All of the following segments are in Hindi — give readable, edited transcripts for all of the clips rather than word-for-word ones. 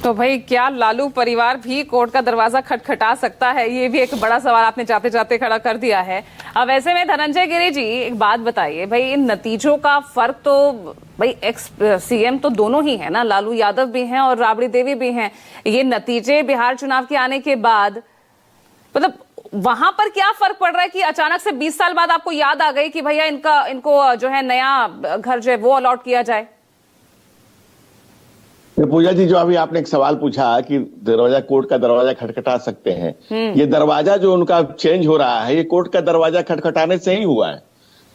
तो भाई क्या लालू परिवार भी कोर्ट का दरवाजा खटखटा सकता है? ये भी एक बड़ा सवाल आपने जाते जाते खड़ा कर दिया है। अब ऐसे में धनंजय गिरी जी एक बात बताइए, भाई इन नतीजों का फर्क तो भाई एक्स सीएम तो दोनों ही है ना, लालू यादव भी हैं और राबड़ी देवी भी हैं। ये नतीजे बिहार चुनाव के आने के बाद मतलब वहां पर क्या फर्क पड़ रहा है कि अचानक से 20 साल बाद आपको याद आ गई कि भैया इनको जो है नया घर जो है वो अलॉट किया जाए? पूजा जी, जो अभी आपने एक सवाल पूछा कि दरवाजा, कोर्ट का दरवाजा खटखटा सकते हैं, ये दरवाजा जो उनका चेंज हो रहा है, ये कोर्ट का दरवाजा खटखटाने से ही हुआ है।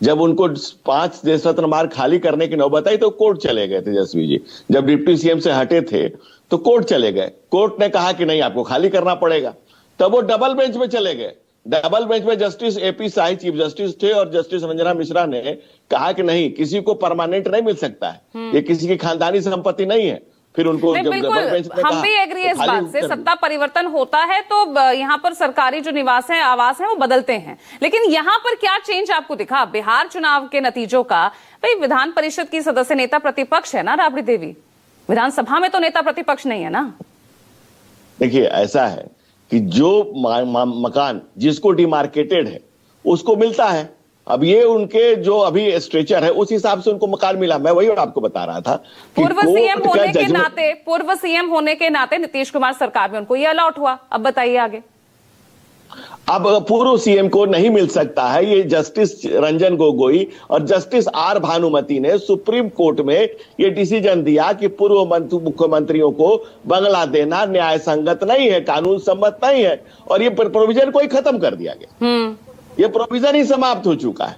जब उनको 5 देश रत्न मार्ग खाली करने की नौबत आई तो कोर्ट चले गए तेजस्वी जी। जब डिप्टी सीएम से हटे थे तो कोर्ट चले गए। कोर्ट ने कहा कि नहीं, आपको खाली करना पड़ेगा। तब वो डबल बेंच में चले गए। डबल बेंच में जस्टिस एपी शाही चीफ जस्टिस थे और जस्टिस रंजना मिश्रा ने कहा कि नहीं, किसी को परमानेंट नहीं मिल सकता है, ये किसी की खानदानी संपत्ति नहीं है। फिर उनको बिल्कुल हम भी एग्री है इस बात से, सत्ता परिवर्तन होता है तो यहाँ पर सरकारी जो निवास है, आवास है, वो बदलते हैं। लेकिन यहाँ पर क्या चेंज आपको दिखा बिहार चुनाव के नतीजों का? भाई विधान परिषद की सदस्य नेता प्रतिपक्ष है ना राबड़ी देवी, विधानसभा में तो नेता प्रतिपक्ष नहीं है ना। देखिए, ऐसा है कि जो मकान जिसको डिमार्केटेड है उसको मिलता है। अब ये उनके जो अभी स्ट्रेचर है उस हिसाब से उनको मकान मिला। मैं वही आपको बता रहा था कि पूर्व सीएम होने के नाते नीतीश कुमार सरकार में उनको ये अलॉट हुआ। अब बताइए आगे। अब पूर्व सीएम को नहीं मिल सकता है। ये जस्टिस रंजन गोगोई और जस्टिस आर भानुमति ने सुप्रीम कोर्ट में ये डिसीजन दिया कि पूर्व मुख्यमंत्रियों को बंगला देना न्याय संगत नहीं है, कानून सम्मत नहीं है, और ये प्रोविजन को ही खत्म कर दिया गया। ये प्रोविजन ही समाप्त हो चुका है।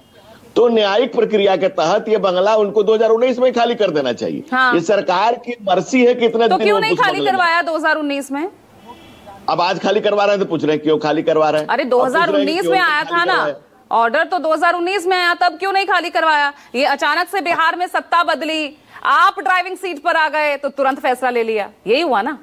तो न्यायिक प्रक्रिया के तहत ये बंगला उनको 2019 में खाली कर देना चाहिए। हाँ। ये सरकार की मर्जी है कितने तो क्यों नहीं खाली करवाया 2019 में? अब आज खाली करवा रहे हैं तो पूछ रहे हैं क्यों खाली करवा रहे हैं? अरे 2019 में आया था ना ऑर्डर, तो 2019 में आया, तब क्यों नहीं खाली करवाया? ये अचानक से बिहार में सत्ता बदली, आप ड्राइविंग सीट पर आ गए तो तुरंत फैसला ले लिया, यही हुआ ना।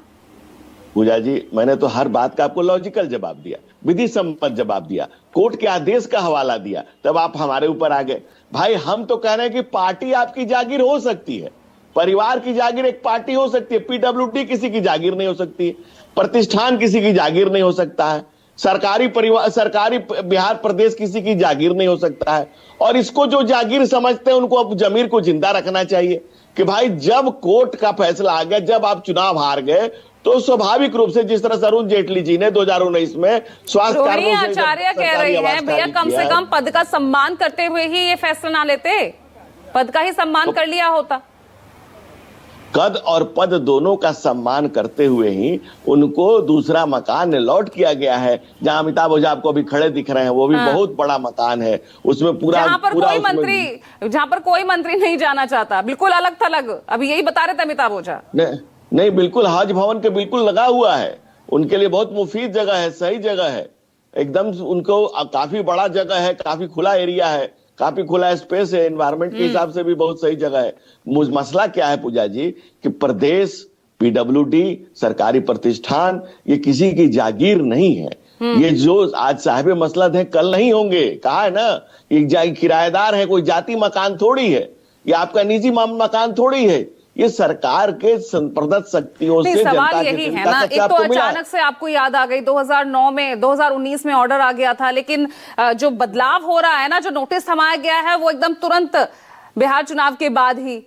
पूजा जी, मैंने तो हर बात का आपको लॉजिकल जवाब दिया, विधि सम्मत जवाब दिया, कोर्ट के आदेश का हवाला दिया, तब आप हमारे ऊपर आ गए। भाई हम तो कह रहे हैं कि पार्टी आपकी जागीर हो सकती है, परिवार की जागीर एक पार्टी हो सकती है, पीडब्ल्यूडी किसी की जागीर नहीं हो सकती है, प्रतिष्ठान किसी की जागीर नहीं हो सकता है, सरकारी बिहार प्रदेश किसी की जागीर नहीं हो सकता है। और इसको जो जागीर समझते हैं उनको अब जमीर को जिंदा रखना चाहिए कि भाई जब कोर्ट का फैसला आ गया, जब आप चुनाव हार गए, तो स्वाभाविक रूप से जिस तरह से अरुण जेटली जी ने 2019 में स्वास्थ्य कारणों से आचार्य कह रही हैं भैया कम से कम पद का सम्मान करते हुए ही ये फैसला ना लेते, पद का ही सम्मान कर लिया होता। कद और पद दोनों का सम्मान करते हुए ही उनको दूसरा मकान अलॉट किया गया है। जहां अमिताभ ओझा आपको अभी खड़े दिख रहे हैं, वो भी बहुत बड़ा मकान है। उसमें जहां पर कोई मंत्री नहीं जाना चाहता, बिल्कुल अलग थलग। अभी यही बता रहे थे अमिताभ ओझा। नहीं, बिल्कुल हज भवन के बिल्कुल लगा हुआ है। उनके लिए बहुत मुफीद जगह है, सही जगह है एकदम। उनको काफी बड़ा जगह है, काफी खुला एरिया है, काफी खुला स्पेस है, एनवायरनमेंट के हिसाब से भी बहुत सही जगह है। मसला क्या है पूजा जी कि प्रदेश, पीडब्ल्यूडी, सरकारी प्रतिष्ठान ये किसी की जागीर नहीं है। ये जो आज साहिब मसलत है कल नहीं होंगे, कहा है ना। ये किराएदार है, कोई जाति मकान थोड़ी है, ये आपका निजी मकान थोड़ी है। ये सरकार के प्रदत्त शक्तियों से सवाल यही है ना। एक तो अचानक से आपको याद आ गई 2009 में, 2019 में ऑर्डर आ गया था, लेकिन जो बदलाव हो रहा है ना, जो नोटिस थमाया गया है वो एकदम तुरंत बिहार चुनाव के बाद ही